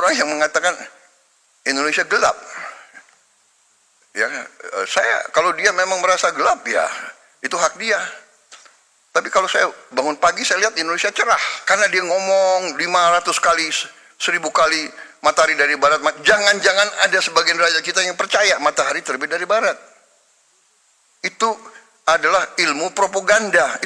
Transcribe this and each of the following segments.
orang yang mengatakan Indonesia gelap. Ya, kalau dia memang merasa gelap, ya itu hak dia. Tapi kalau saya bangun pagi, saya lihat Indonesia cerah. Karena dia ngomong 500 kali, 1000 kali matahari dari barat. Jangan-jangan ada sebagian rakyat kita yang percaya matahari terbit dari barat. Itu adalah ilmu propaganda.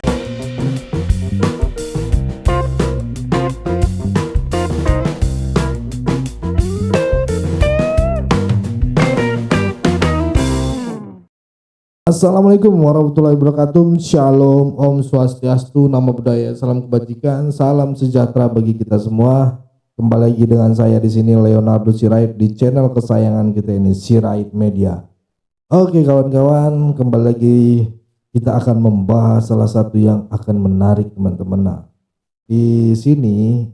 Assalamualaikum warahmatullahi wabarakatuh. Shalom, Om Swastiastu, Namo Buddhaya, salam kebajikan, salam sejahtera bagi kita semua. Kembali lagi dengan saya di sini Leonardo Sirait di channel kesayangan kita ini, Sirait Media. Oke kawan-kawan, kembali lagi kita akan membahas salah satu yang akan menarik teman-teman. Nah, di sini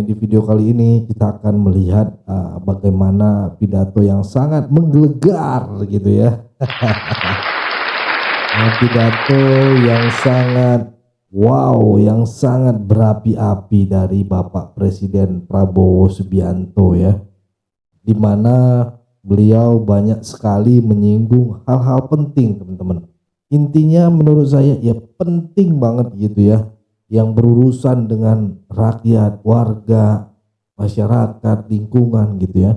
di video kali ini kita akan melihat bagaimana pidato yang sangat menggelegar gitu ya. Pidato yang sangat wow, yang sangat berapi-api dari Bapak Presiden Prabowo Subianto ya, dimana beliau banyak sekali menyinggung hal-hal penting teman-teman. Intinya menurut saya ya penting banget gitu ya, yang berurusan dengan rakyat, warga, masyarakat, lingkungan gitu ya,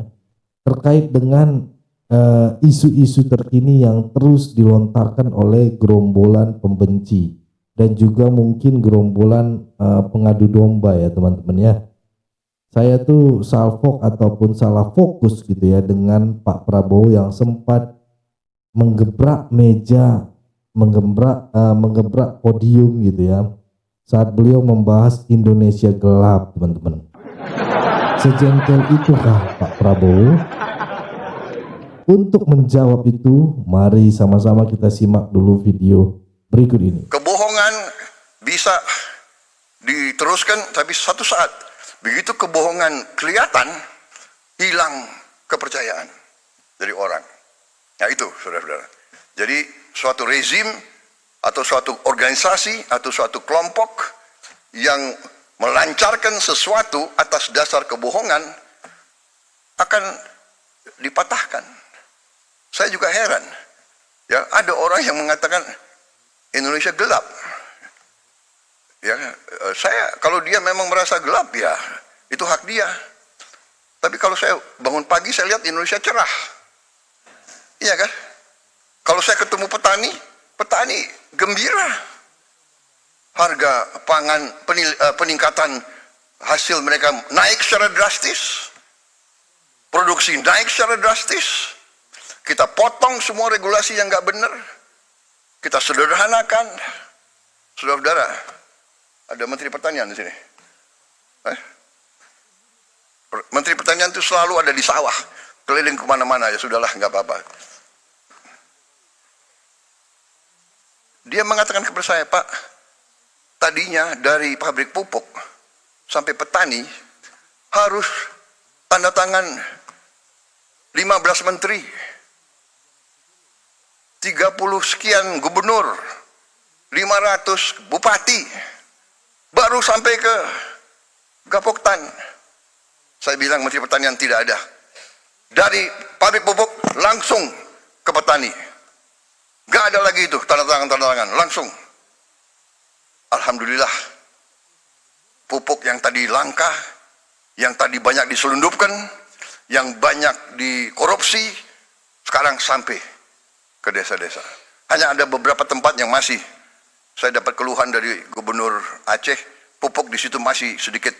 terkait dengan isu-isu terkini yang terus dilontarkan oleh gerombolan pembenci dan juga mungkin gerombolan pengadu domba ya teman-teman ya. Saya tuh salfok ataupun salah fokus gitu ya dengan Pak Prabowo yang sempat menggebrak meja, menggebrak podium gitu ya, saat beliau membahas Indonesia gelap teman-teman. Sejengkel itukah Pak Prabowo? Untuk menjawab itu, mari sama-sama kita simak dulu video berikut ini. Kebohongan bisa diteruskan, tapi satu saat begitu kebohongan kelihatan, hilang kepercayaan dari orang. Nah itu saudara-saudara. Jadi suatu rezim atau suatu organisasi atau suatu kelompok yang melancarkan sesuatu atas dasar kebohongan akan dipatahkan. Saya juga heran, ya ada orang yang mengatakan Indonesia gelap. Ya, kalau dia memang merasa gelap, ya itu hak dia. Tapi kalau saya bangun pagi, saya lihat Indonesia cerah. Iya kan? Kalau saya ketemu petani gembira. Harga pangan, peningkatan hasil mereka naik secara drastis. Produksi naik secara drastis. Kita potong semua regulasi yang nggak benar, kita sederhanakan. Saudara-saudara, ada Menteri Pertanian di sini. Menteri Pertanian itu selalu ada di sawah, keliling kemana-mana, ya sudahlah, nggak apa-apa. Dia mengatakan kepada saya, Pak, tadinya dari pabrik pupuk sampai petani harus tanda tangan 15 menteri. 30 sekian gubernur, 500 bupati, baru sampai ke Gapoktan. Saya bilang Menteri Pertanian tidak ada. Dari pabrik pupuk langsung ke petani. Gak ada lagi itu tanda tangan, langsung. Alhamdulillah, pupuk yang tadi langka, yang tadi banyak diselundupkan, yang banyak dikorupsi, sekarang sampai ke desa-desa. Hanya ada beberapa tempat yang masih, saya dapat keluhan dari Gubernur Aceh, pupuk di situ masih sedikit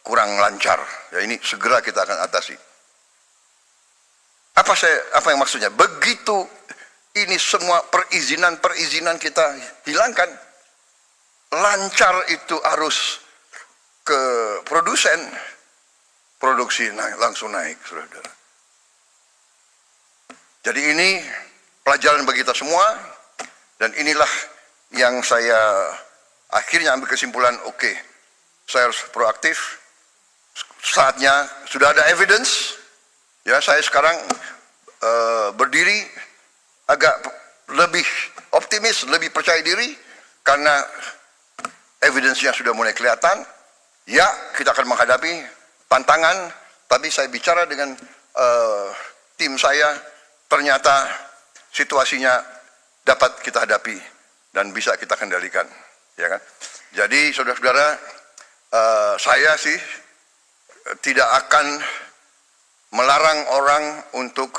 kurang lancar. Ya ini segera kita akan atasi. Apa yang maksudnya? Begitu ini semua perizinan kita hilangkan, lancar itu arus ke produsen, produksi langsung naik, saudara. Jadi ini pelajaran bagi kita semua, dan inilah yang saya akhirnya ambil kesimpulan, oke, saya harus proaktif, saatnya sudah ada evidence, ya saya sekarang berdiri agak lebih optimis, lebih percaya diri, karena evidence-nya sudah mulai kelihatan, ya kita akan menghadapi pantangan, tapi saya bicara dengan tim saya, ternyata situasinya dapat kita hadapi dan bisa kita kendalikan, ya kan? Jadi saudara-saudara, saya sih tidak akan melarang orang untuk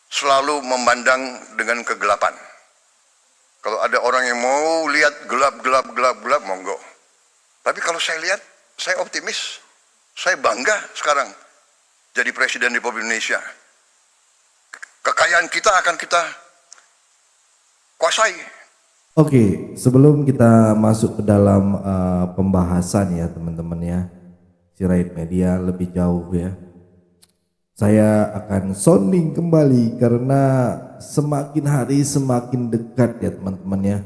selalu memandang dengan kegelapan. Kalau ada orang yang mau lihat gelap, monggo. Tapi kalau saya lihat, saya optimis, saya bangga sekarang jadi Presiden Republik Indonesia. Kekayaan kita akan kita kuasai. Oke, sebelum kita masuk ke dalam pembahasan ya teman-teman ya, Sirait Media lebih jauh ya, saya akan sounding kembali karena semakin hari semakin dekat ya teman-teman ya,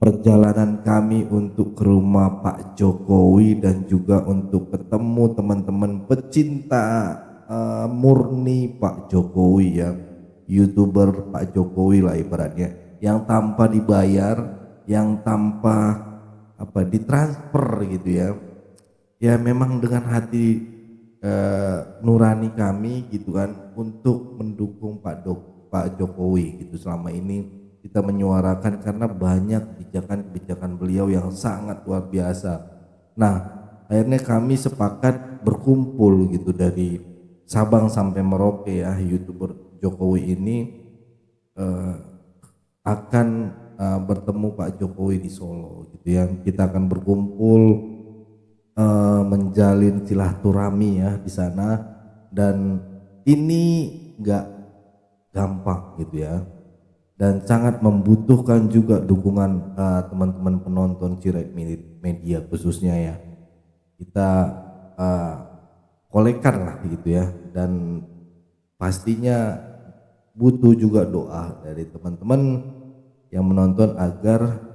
perjalanan kami untuk ke rumah Pak Jokowi dan juga untuk ketemu teman-teman pecinta murni Pak Jokowi ya, YouTuber Pak Jokowi lah ibaratnya, yang tanpa dibayar, yang tanpa ditransfer gitu ya. Ya memang dengan hati nurani kami gitu kan untuk mendukung Pak Jokowi gitu. Selama ini kita menyuarakan karena banyak kebijakan-kebijakan beliau yang sangat luar biasa. Nah, akhirnya kami sepakat berkumpul gitu dari Sabang sampai Merauke ya, YouTuber Jokowi ini akan bertemu Pak Jokowi di Solo gitu ya. Kita akan berkumpul menjalin silaturahmi ya di sana, dan ini nggak gampang gitu ya, dan sangat membutuhkan juga dukungan teman-teman penonton Sirait Media khususnya ya. Kita kolekan lah gitu ya, dan pastinya butuh juga doa dari teman-teman yang menonton agar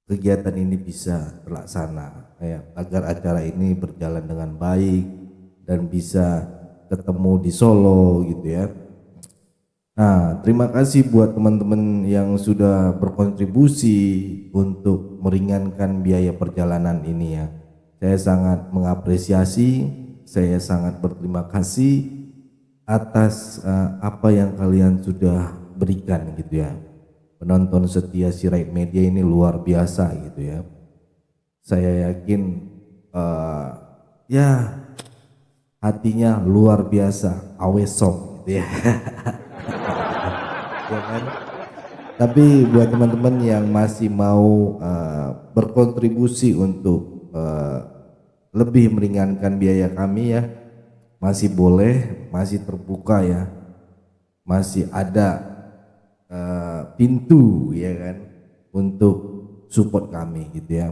kegiatan ini bisa terlaksana ya, agar acara ini berjalan dengan baik dan bisa ketemu di Solo gitu ya. Nah, terima kasih buat teman-teman yang sudah berkontribusi untuk meringankan biaya perjalanan ini ya. Saya sangat mengapresiasi, saya sangat berterima kasih atas apa yang kalian sudah berikan gitu ya. Penonton setia Sirait Media ini luar biasa gitu ya. Saya yakin ya hatinya luar biasa, awesome gitu ya. Ya kan? Tapi buat teman-teman yang masih mau berkontribusi untuk lebih meringankan biaya kami ya, masih boleh, masih terbuka ya, masih ada pintu ya kan untuk support kami gitu ya,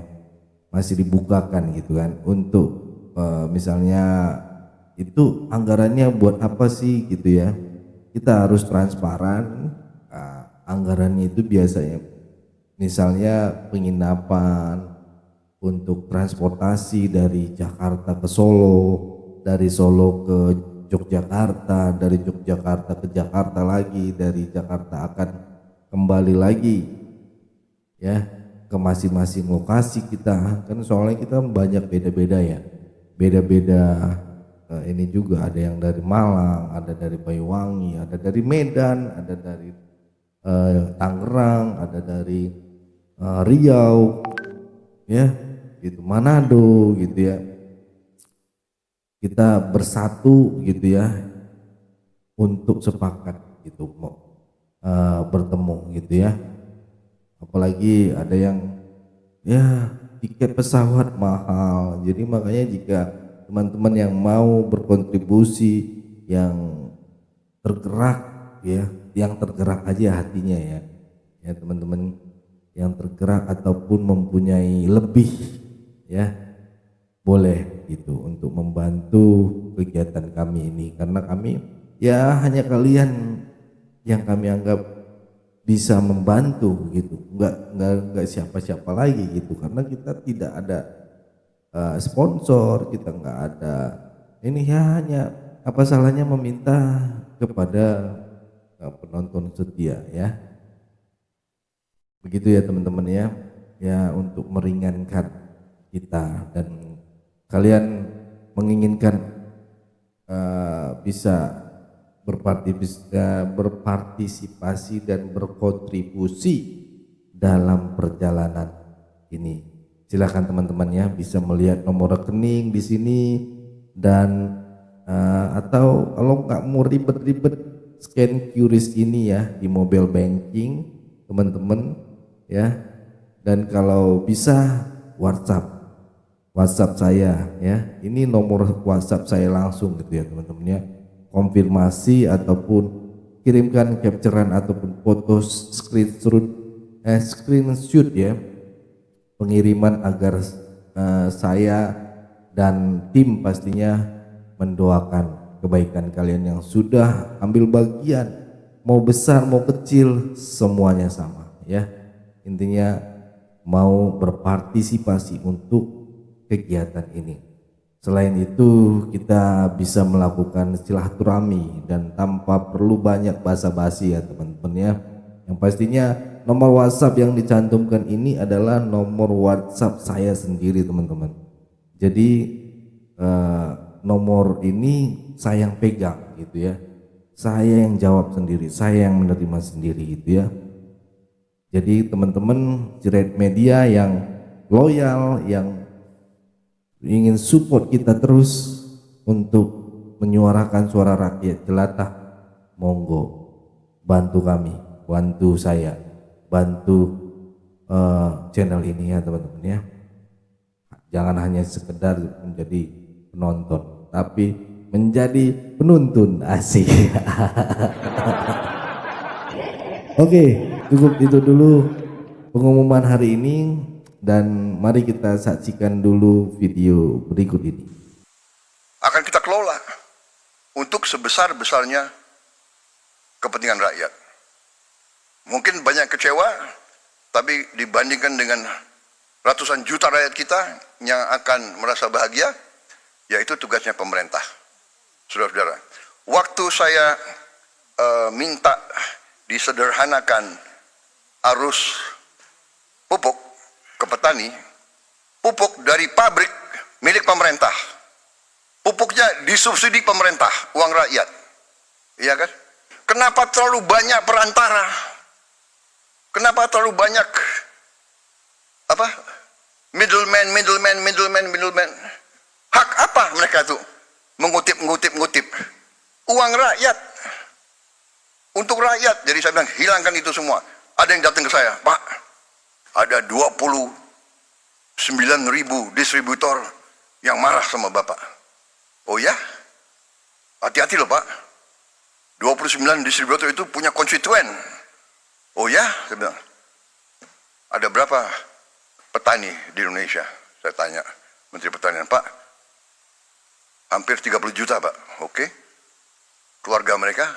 masih dibukakan gitu kan untuk misalnya itu anggarannya buat apa sih gitu ya, kita harus transparan. Anggarannya itu biasanya misalnya penginapan, untuk transportasi dari Jakarta ke Solo, dari Solo ke Yogyakarta, dari Yogyakarta ke Jakarta lagi, dari Jakarta akan kembali lagi ya ke masing-masing lokasi kita, kan soalnya kita banyak beda-beda ya, beda-beda. Ini juga ada yang dari Malang, ada dari Banyuwangi, ada dari Medan, ada dari Tangerang, ada dari Riau ya gitu, Manado gitu ya. Kita bersatu gitu ya untuk sepakat gitu mau bertemu gitu ya. Apalagi ada yang ya tiket pesawat mahal, jadi makanya jika teman-teman yang mau berkontribusi, yang tergerak ya, yang tergerak aja hatinya ya teman-teman, yang tergerak ataupun mempunyai lebih ya, boleh gitu untuk membantu kegiatan kami ini, karena kami ya hanya kalian yang kami anggap bisa membantu gitu, nggak siapa-siapa lagi gitu, karena kita tidak ada sponsor, kita nggak ada ini ya, hanya apa salahnya meminta kepada penonton setia ya, begitu ya teman-teman ya, ya untuk meringankan kita, dan kalian menginginkan bisa berpartisipasi dan berkontribusi dalam perjalanan ini. Silakan teman-teman ya, bisa melihat nomor rekening di sini, dan atau kalau nggak mau ribet-ribet, scan QRIS ini ya di mobile banking teman-teman ya. Dan kalau bisa WhatsApp saya ya, ini nomor WhatsApp saya langsung gitu ya teman-teman ya. Konfirmasi ataupun kirimkan capturean ataupun foto screenshot ya, pengiriman agar saya dan tim pastinya mendoakan kebaikan kalian yang sudah ambil bagian, mau besar mau kecil semuanya sama ya. Intinya mau berpartisipasi untuk kegiatan ini. Selain itu kita bisa melakukan silaturahmi dan tanpa perlu banyak basa-basi ya teman-teman ya. Yang pastinya nomor WhatsApp yang dicantumkan ini adalah nomor WhatsApp saya sendiri teman-teman. Jadi nomor ini saya yang pegang gitu ya. Saya yang jawab sendiri, saya yang menerima sendiri gitu ya. Jadi teman-teman Jeret Media yang loyal, yang ingin support kita terus untuk menyuarakan suara rakyat jelantah, monggo bantu kami, bantu saya, bantu channel ini ya teman-teman ya. Jangan hanya sekedar menjadi penonton, tapi menjadi penuntun, asik. Oke, cukup itu dulu pengumuman hari ini. Dan mari kita saksikan dulu video berikut ini. Akan kita kelola untuk sebesar-besarnya kepentingan rakyat. Mungkin banyak kecewa, tapi dibandingkan dengan ratusan juta rakyat kita yang akan merasa bahagia, yaitu tugasnya pemerintah. Saudara-saudara, waktu saya minta disederhanakan arus pupuk ke petani, pupuk dari pabrik milik pemerintah, pupuknya disubsidi pemerintah, uang rakyat, iya kan? Kenapa terlalu banyak perantara? Kenapa terlalu banyak middleman? Hak apa mereka itu mengutip uang rakyat untuk rakyat? Jadi saya bilang hilangkan itu semua. Ada yang datang ke saya, Pak, ada 29.000 distributor yang marah sama Bapak. Oh ya? Hati-hati loh Pak. 29 distributor itu punya konstituen. Oh ya? Saya bilang. Ada berapa petani di Indonesia? Saya tanya Menteri Pertanian, Pak. Hampir 30 juta Pak. Oke. Keluarga mereka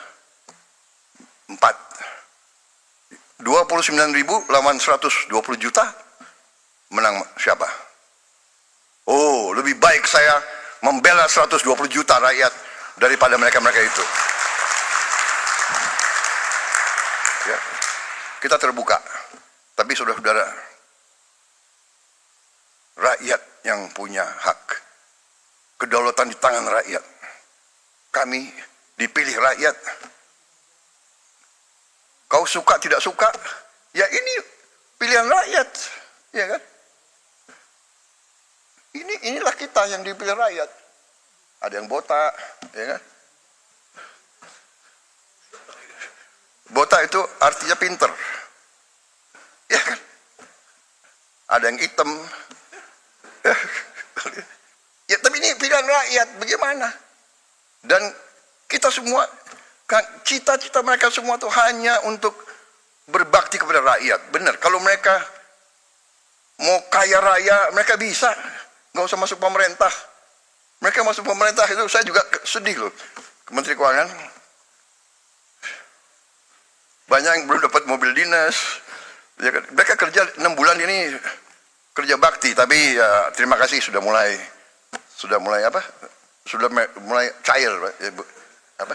4. 29.000 lawan 120 juta, menang siapa? Oh, lebih baik saya membela 120 juta rakyat daripada mereka-mereka itu. Ya, kita terbuka. Tapi saudara-saudara, rakyat yang punya hak, kedaulatan di tangan rakyat. Kami dipilih rakyat. Kau suka tidak suka, ya ini pilihan rakyat, ya kan? Inilah kita yang dipilih rakyat. Ada yang botak, ya kan? Botak itu artinya pinter, ya kan? Ada yang hitam, ya tapi ini pilihan rakyat, bagaimana? Dan kita semua, cita-cita mereka semua itu hanya untuk berbakti kepada rakyat. Benar, kalau mereka mau kaya raya, mereka bisa, nggak usah masuk pemerintah. Mereka masuk pemerintah itu saya juga sedih loh. Menteri Keuangan banyak yang belum dapat mobil dinas. Ya, mereka kerja 6 bulan ini kerja bakti, tapi ya, terima kasih sudah mulai apa? Sudah mulai cair, ya, Bu. Apa?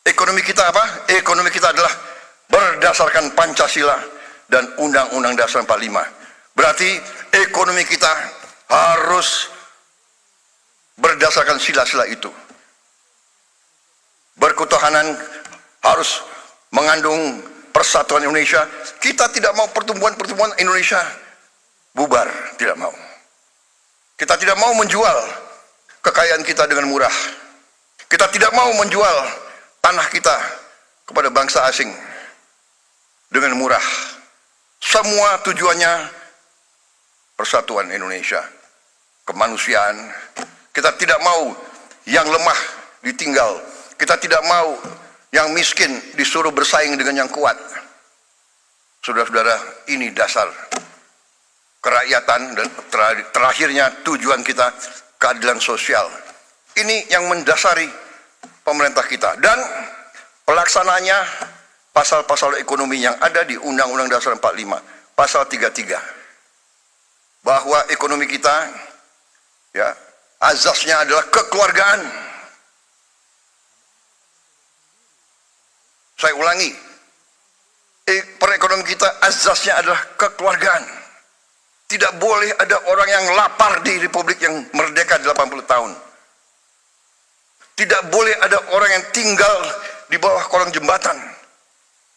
Ekonomi kita apa? Ekonomi kita adalah berdasarkan Pancasila dan Undang-Undang Dasar 45. Berarti ekonomi kita harus berdasarkan sila-sila itu. Berketuhanan harus mengandung persatuan Indonesia. Kita tidak mau pertumbuhan Indonesia bubar, tidak mau. Kita tidak mau menjual kekayaan kita dengan murah. Kita tidak mau menjual tanah kita kepada bangsa asing dengan murah. Semua tujuannya persatuan Indonesia, kemanusiaan. Kita tidak mau yang lemah ditinggal. Kita tidak mau yang miskin disuruh bersaing dengan yang kuat. Saudara-saudara, ini dasar kerakyatan dan terakhirnya tujuan kita keadilan sosial. Ini yang mendasari pemerintah kita, dan pelaksananya pasal-pasal ekonomi yang ada di Undang-Undang Dasar 45, pasal 33, bahwa ekonomi kita ya azasnya adalah kekeluargaan. Saya ulangi, perekonomian kita azasnya adalah kekeluargaan. Tidak boleh ada orang yang lapar di Republik yang merdeka 80 tahun. Tidak boleh ada orang yang tinggal di bawah kolong jembatan.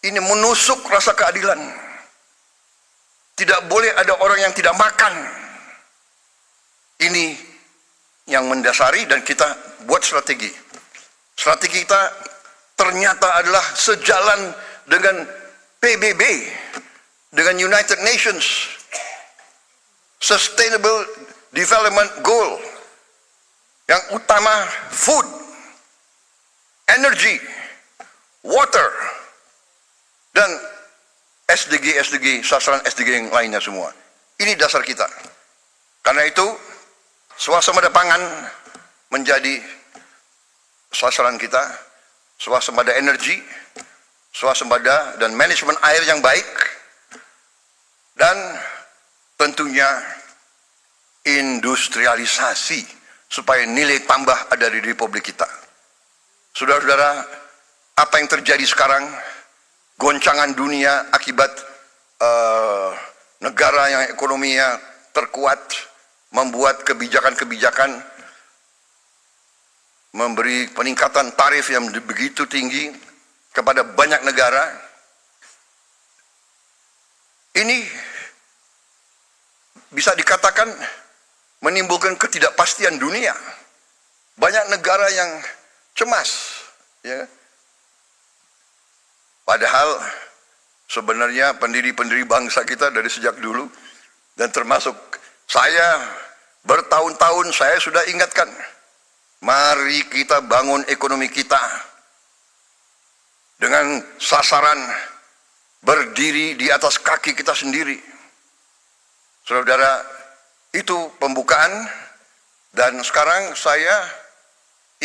Ini menusuk rasa keadilan. Tidak boleh ada orang yang tidak makan. Ini yang mendasari, dan kita buat strategi. Strategi kita ternyata adalah sejalan dengan PBB, dengan United Nations Sustainable Development Goal. Yang utama food, energy, water, dan SDG, sasaran SDG yang lainnya semua. Ini dasar kita. Karena itu, swasembada pangan menjadi sasaran kita, swasembada energi, swasembada dan manajemen air yang baik, dan tentunya industrialisasi supaya nilai tambah ada di Republik kita. Saudara-saudara, apa yang terjadi sekarang, goncangan dunia akibat negara yang ekonominya terkuat membuat kebijakan-kebijakan memberi peningkatan tarif yang begitu tinggi kepada banyak negara. Ini bisa dikatakan menimbulkan ketidakpastian dunia. Banyak negara yang cemas, ya. Padahal sebenarnya pendiri-pendiri bangsa kita dari sejak dulu, dan termasuk saya bertahun-tahun saya sudah ingatkan, mari kita bangun ekonomi kita dengan sasaran berdiri di atas kaki kita sendiri. Saudara, itu pembukaan, dan sekarang saya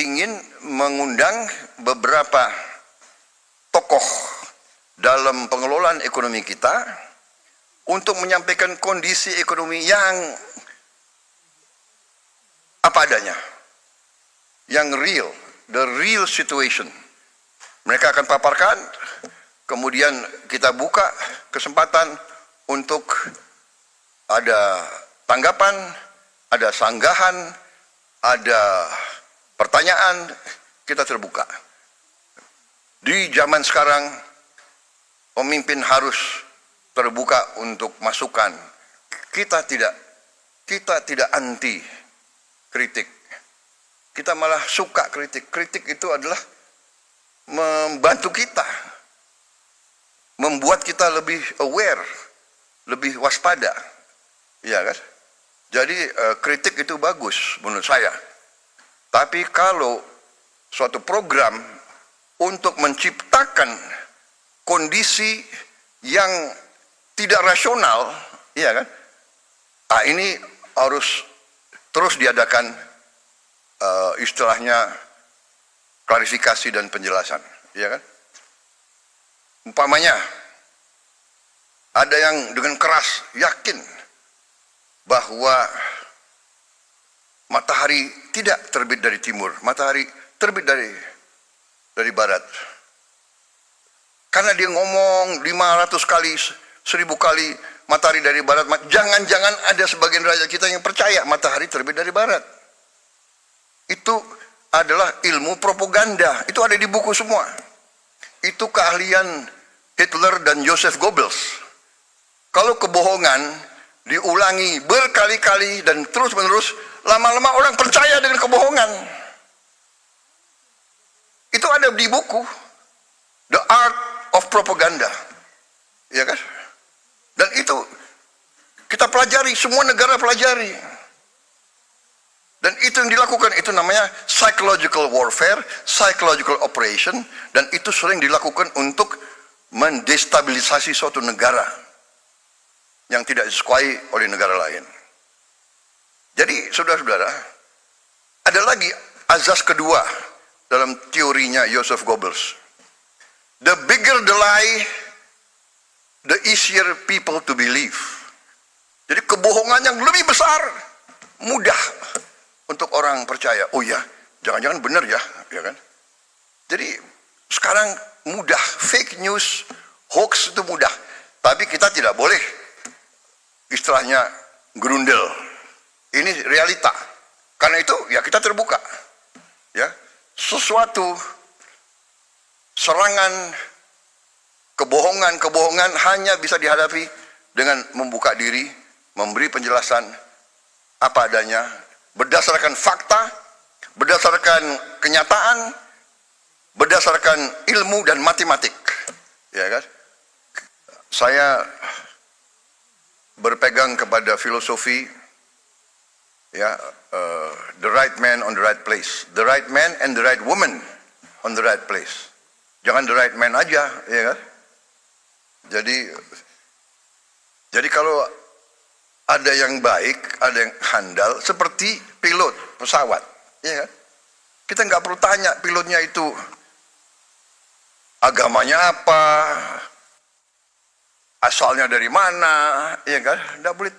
ingin mengundang beberapa tokoh dalam pengelolaan ekonomi kita untuk menyampaikan kondisi ekonomi yang apa adanya, yang real, the real situation. Mereka akan paparkan, kemudian kita buka kesempatan untuk ada tanggapan, ada sanggahan, ada pertanyaan. Kita terbuka. Di zaman sekarang, pemimpin harus terbuka untuk masukan. Kita tidak anti kritik. Kita malah suka kritik. Kritik itu adalah membantu kita, membuat kita lebih aware, lebih waspada. Iya kan? Jadi kritik itu bagus menurut saya. Tapi kalau suatu program untuk menciptakan kondisi yang tidak rasional, iya kan? Nah, ini harus terus diadakan istilahnya klarifikasi dan penjelasan, iya kan? Umpamanya ada yang dengan keras yakin bahwa matahari tidak terbit dari timur, matahari terbit dari barat. Karena dia ngomong 500 kali, 1000 kali matahari dari barat, jangan-jangan ada sebagian rakyat kita yang percaya matahari terbit dari barat. itu adalah ilmu propaganda. Itu ada di buku semua. Itu keahlian Hitler dan Joseph Goebbels. Kalau kebohongan diulangi berkali-kali dan terus-menerus, lama-lama orang percaya dengan kebohongan. Itu ada di buku The Art of Propaganda. Ya kan? Dan itu kita pelajari, semua negara pelajari. Dan itu yang dilakukan, itu namanya psychological warfare, psychological operation, dan itu sering dilakukan untuk mendestabilisasi suatu negara yang tidak disukai oleh negara lain. Jadi, saudara-saudara, ada lagi azas kedua dalam teorinya Joseph Goebbels. The bigger the lie, the easier people to believe. Jadi kebohongan yang lebih besar, mudah untuk orang percaya. Oh ya, jangan-jangan benar ya, ya kan? Jadi sekarang mudah, fake news, hoax itu mudah. Tapi kita tidak boleh istilahnya gerundel. Ini realita. Karena itu ya kita terbuka. Ya, sesuatu serangan kebohongan hanya bisa dihadapi dengan membuka diri, memberi penjelasan apa adanya, berdasarkan fakta, berdasarkan kenyataan, berdasarkan ilmu dan matematik. Ya kan? Saya berpegang kepada filosofi, ya, the right man on the right place, the right man and the right woman on the right place. Jangan the right man aja, ya kan? Jadi kalau ada yang baik, ada yang handal, seperti pilot pesawat, ya kan? Kita nggak perlu tanya pilotnya itu agamanya apa, asalnya dari mana, ya kan? Nggak perlu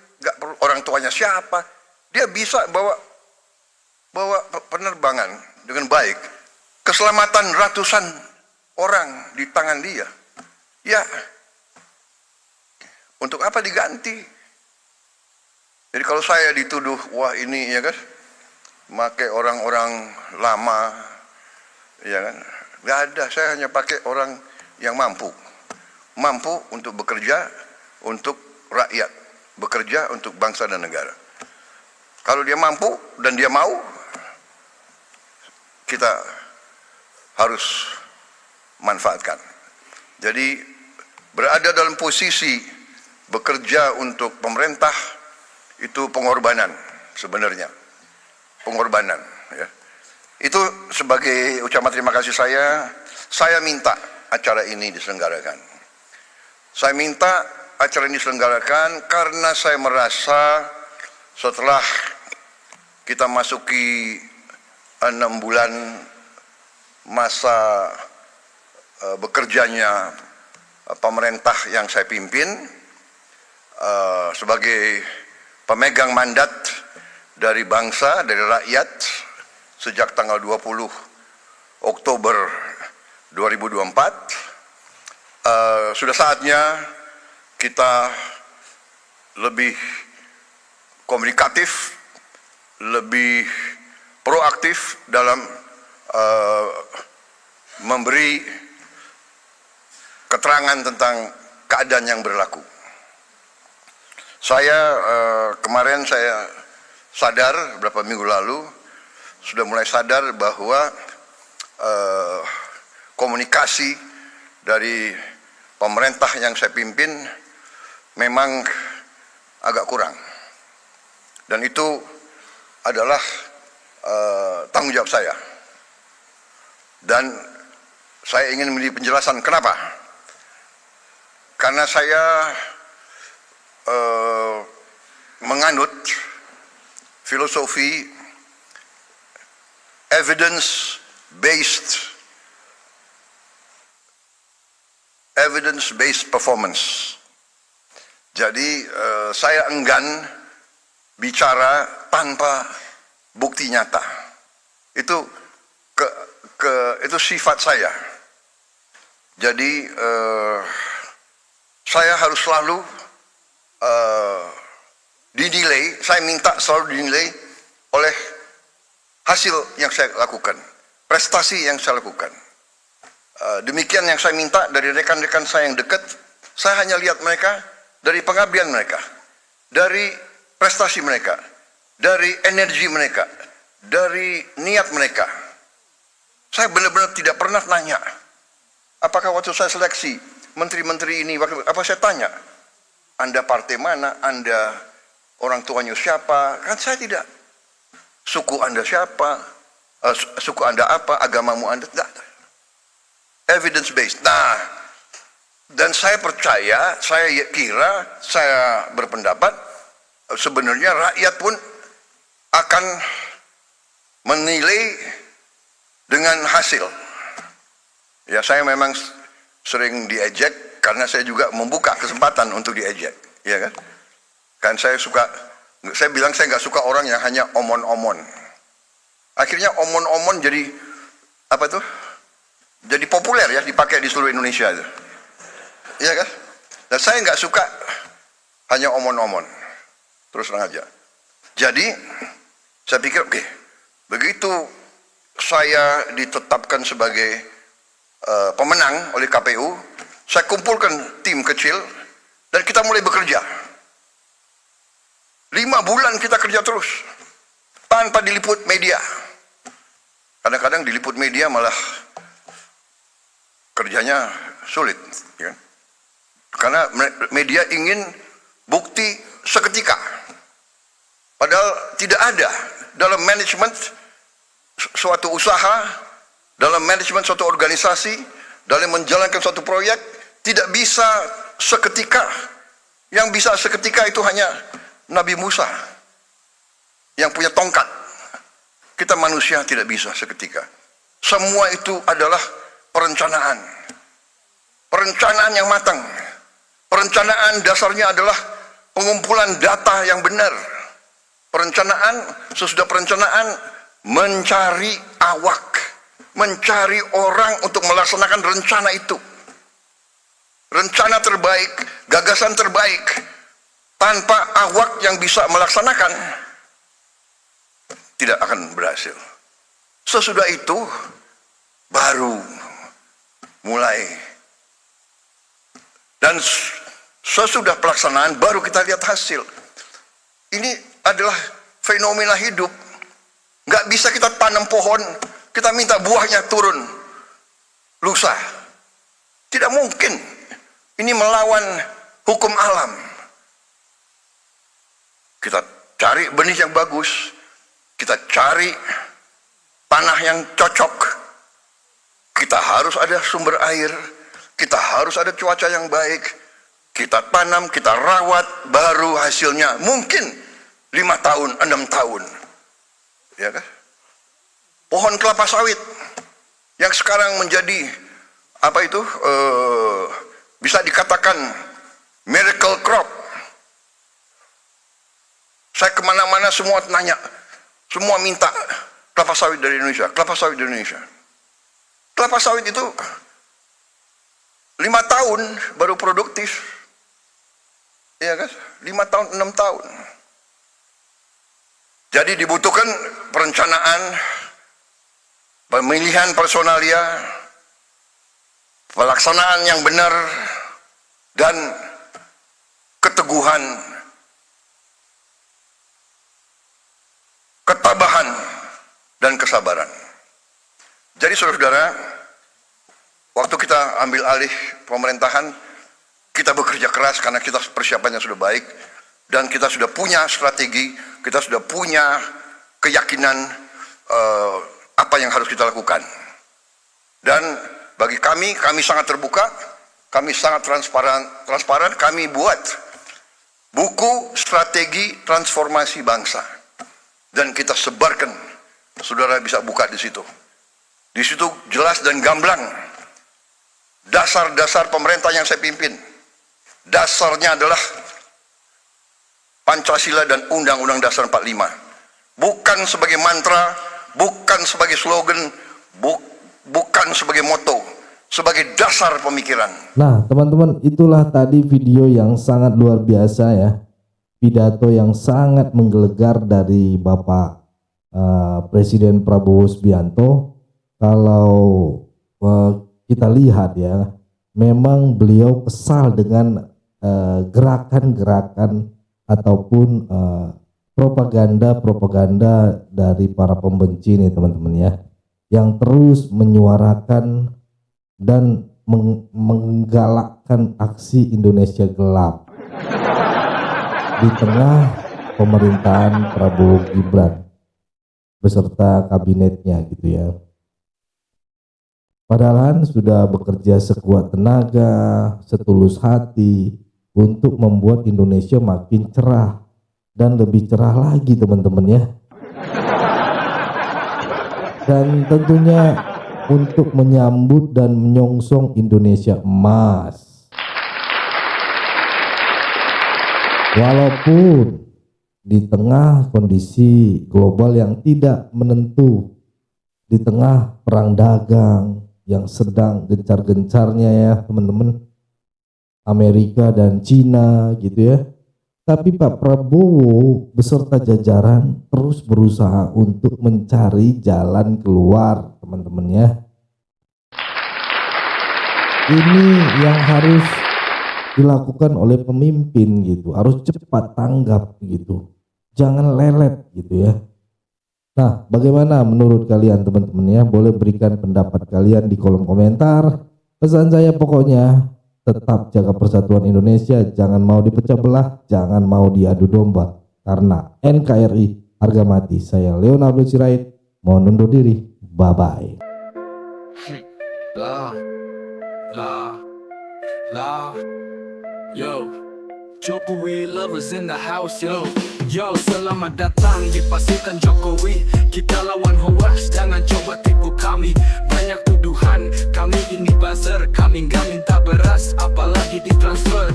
orang tuanya siapa, dia bisa bawa penerbangan dengan baik, keselamatan ratusan orang di tangan dia. Ya, untuk apa diganti? Jadi kalau saya dituduh, wah ini ya kan, pakai orang-orang lama, ya kan, nggak ada. Saya hanya pakai orang yang mampu untuk bekerja untuk rakyat, bekerja untuk bangsa dan negara. Kalau dia mampu dan dia mau, kita harus manfaatkan. Jadi berada dalam posisi bekerja untuk pemerintah itu pengorbanan sebenarnya, pengorbanan. Ya. Itu sebagai ucapan terima kasih saya minta acara ini diselenggarakan. Saya minta acara ini diselenggarakan karena saya merasa setelah kita masuki 6 bulan masa bekerjanya pemerintah yang saya pimpin sebagai pemegang mandat dari bangsa, dari rakyat sejak tanggal 20 Oktober 2024, sudah saatnya kita lebih komunikatif, lebih proaktif dalam memberi keterangan tentang keadaan yang berlaku. Kemarin saya sadar beberapa minggu lalu sudah mulai sadar bahwa komunikasi dari pemerintah yang saya pimpin memang agak kurang, dan itu adalah tanggung jawab saya, dan saya ingin memberi penjelasan kenapa. Karena saya menganut filosofi evidence-based performance. Jadi saya enggan bicara tanpa bukti nyata. Itu itu sifat saya. Jadi saya harus selalu dinilai, saya minta selalu dinilai oleh hasil yang saya lakukan, prestasi yang saya lakukan. Demikian yang saya minta dari rekan-rekan saya yang dekat. Saya hanya lihat mereka dari pengabdian mereka, dari prestasi mereka, dari energi mereka, dari niat mereka. Saya benar-benar tidak pernah tanya, apakah waktu saya seleksi menteri-menteri ini, apa saya tanya, Anda partai mana, Anda orang tuanya siapa? Kan saya tidak. Suku Anda siapa? Suku Anda apa? Agamamu Anda? Tidak. Evidence based. Nah, dan saya percaya, saya kira, saya berpendapat sebenarnya rakyat pun akan menilai dengan hasil. Ya, saya memang sering diejek karena saya juga membuka kesempatan untuk diejek, ya kan? Kan saya bilang saya nggak suka orang yang hanya omon-omon. Akhirnya omon-omon jadi apa tuh? Jadi populer ya, dipakai di seluruh Indonesia itu. Iya kan? Dan saya nggak suka hanya omon-omon. Terus terang aja. Jadi saya pikir oke, begitu saya ditetapkan sebagai pemenang oleh KPU, saya kumpulkan tim kecil dan kita mulai bekerja. 5 bulan kita kerja terus tanpa diliput media. Kadang-kadang diliput media malah kerjanya sulit, ya. Karena media ingin bukti seketika. Padahal tidak ada dalam manajemen suatu usaha, dalam manajemen suatu organisasi, dalam menjalankan suatu proyek, tidak bisa seketika. Yang bisa seketika itu hanya Nabi Musa yang punya tongkat. Kita manusia tidak bisa seketika. Semua itu adalah perencanaan. Perencanaan yang matang. Perencanaan dasarnya adalah pengumpulan data yang benar. Perencanaan, sesudah perencanaan, mencari awak, mencari orang untuk melaksanakan rencana itu. Rencana terbaik, gagasan terbaik, tanpa awak yang bisa melaksanakan, tidak akan berhasil. Sesudah itu, baru mulai. Dan sesudah pelaksanaan, baru kita lihat hasil. Ini adalah fenomena hidup. Nggak bisa kita tanam pohon, kita minta buahnya turun lusa. Tidak mungkin. Ini melawan hukum alam. Kita cari benih yang bagus, kita cari tanah yang cocok, kita harus ada sumber air, kita harus ada cuaca yang baik, kita tanam, kita rawat, baru hasilnya mungkin 5 tahun, 6 tahun. Ya kan? Pohon kelapa sawit yang sekarang menjadi apa itu bisa dikatakan miracle crop. Saya kemana-mana semua nanya, semua minta kelapa sawit dari Indonesia, kelapa sawit dari Indonesia. Kelapa sawit itu 5 tahun baru produktif, ya kan? 5 tahun, 6 tahun. Jadi dibutuhkan perencanaan, pemilihan personalia, pelaksanaan yang benar, dan keteguhan, ketabahan, dan kesabaran. Jadi saudara-saudara, waktu kita ambil alih pemerintahan, kita bekerja keras karena kita persiapannya sudah baik, dan kita sudah punya strategi, kita sudah punya keyakinan apa yang harus kita lakukan. Dan bagi kami sangat terbuka, kami sangat transparan, kami buat buku strategi transformasi bangsa. Dan kita sebarkan, saudara bisa buka di situ. Di situ jelas dan gamblang dasar-dasar pemerintah yang saya pimpin. Dasarnya adalah Pancasila dan Undang-Undang Dasar 45. Bukan sebagai mantra, bukan sebagai slogan, bukan sebagai moto, sebagai dasar pemikiran. Nah, teman-teman, itulah tadi video yang sangat luar biasa ya. Pidato yang sangat menggelegar dari Bapak Presiden Prabowo Subianto, kalau kita lihat ya, memang beliau kesal dengan gerakan-gerakan ataupun propaganda dari para pembenci nih teman-teman ya, yang terus menyuarakan dan menggalakkan aksi Indonesia gelap di tengah pemerintahan Prabowo Gibran beserta kabinetnya gitu ya. Padahal sudah bekerja sekuat tenaga, setulus hati untuk membuat Indonesia makin cerah dan lebih cerah lagi teman-teman ya. Dan tentunya untuk menyambut dan menyongsong Indonesia emas. Walaupun di tengah kondisi global yang tidak menentu, di tengah perang dagang yang sedang gencar-gencarnya ya teman-teman, Amerika dan Cina gitu ya. Tapi Pak Prabowo beserta jajaran terus berusaha untuk mencari jalan keluar teman-teman ya. Ini yang harus dilakukan oleh pemimpin gitu, harus cepat tanggap gitu, jangan lelet gitu ya. Nah, bagaimana menurut kalian teman-teman ya? Boleh berikan pendapat kalian di kolom komentar. Pesan saya pokoknya tetap jaga persatuan Indonesia, jangan mau dipecah belah, jangan mau diadu domba. Karena NKRI harga mati. Saya Leonardo Sirait, mohon undur diri. Bye-bye. Yo, Jokowi lovers in the house, yo. Yo, selamat datang di pasukan Jokowi. Kita lawan hoax, jangan coba tipu kami. Banyak tuduhan, kami ini buzzer. Kami gak minta beras, apalagi ditransfer.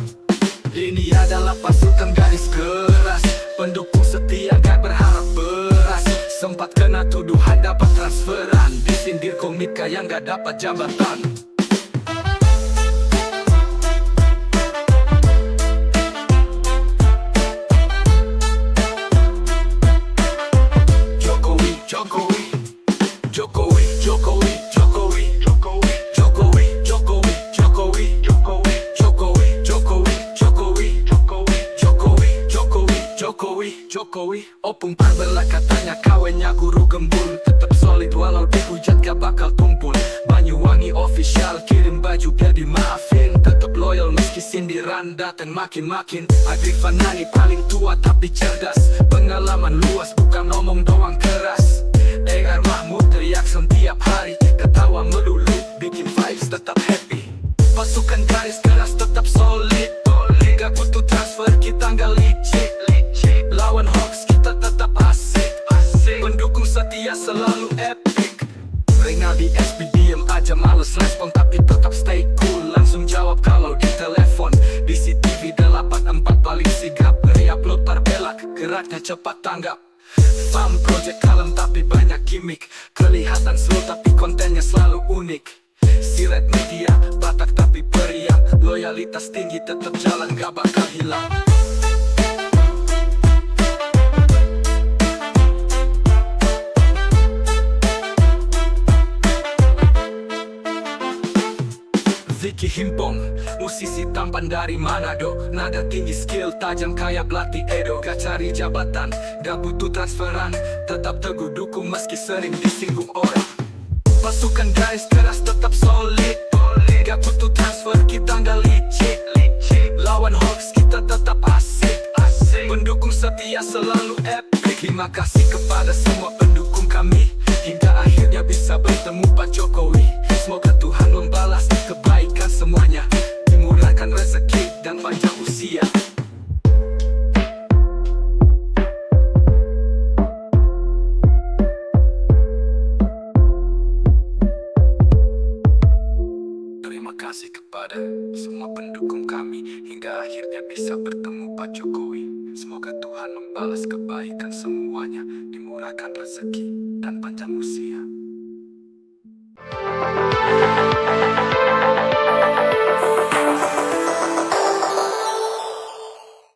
Ini adalah pasukan garis keras, pendukung setia gak berharap beras. Sempat kena tuduhan dapat transferan, disindir komika yang gak dapat jabatan. Jokowi, opung parbelah katanya kawennya guru gembul. Tetap solid walau dihujat gak bakal tumpul. Banyuwangi official kirim baju biar dimaafin. Tetap loyal meski sindiran datang makin-makin. Adri Fanani paling tua tapi cerdas, pengalaman luas bukan omong doang keras. Egar Mahmud teriak setiap hari, ketawa melulu bikin vibes tetap happy. Pasukan garis keras tetap solid, gak butuh transfer kita gak licik. Lawan hoax kita tetap asik. Pendukung setia selalu epic. Ringa di SB diem aja males respon, tapi tetap stay cool. Langsung jawab kalau di telepon. Di CTV 84 paling sigap, re-upload parbelak, geraknya cepat tanggap. Farm project kalem tapi banyak gimmick. Kelihatan slow tapi kontennya selalu unik. Siret media, Batak tapi periang. Loyalitas tinggi tetap jalan gak bakal hilang. Vicky Himpong, musisi tampan dari Manado. Nada tinggi, skill tajam kayak pelatih Edo. Gak cari jabatan, gak butuh transferan. Tetap teguh dukung meski sering disinggung orang. Pasukan garis keras tetap solid, gak butuh transfer kita gak licik. Lawan hoax kita tetap asik. Pendukung setia selalu epic. Terima kasih kepada semua pendukung kami, hingga akhirnya bisa bertemu Pak Jokowi. Semoga Tuhan membalas kebaikan semuanya, dimurahkan rezeki dan panjang usia. Terima kasih kepada semua pendukung kami, hingga akhirnya bisa bertemu Pak Jokowi. Semoga Tuhan membalas kebaikan semuanya, dimurahkan rezeki dan panjang usia.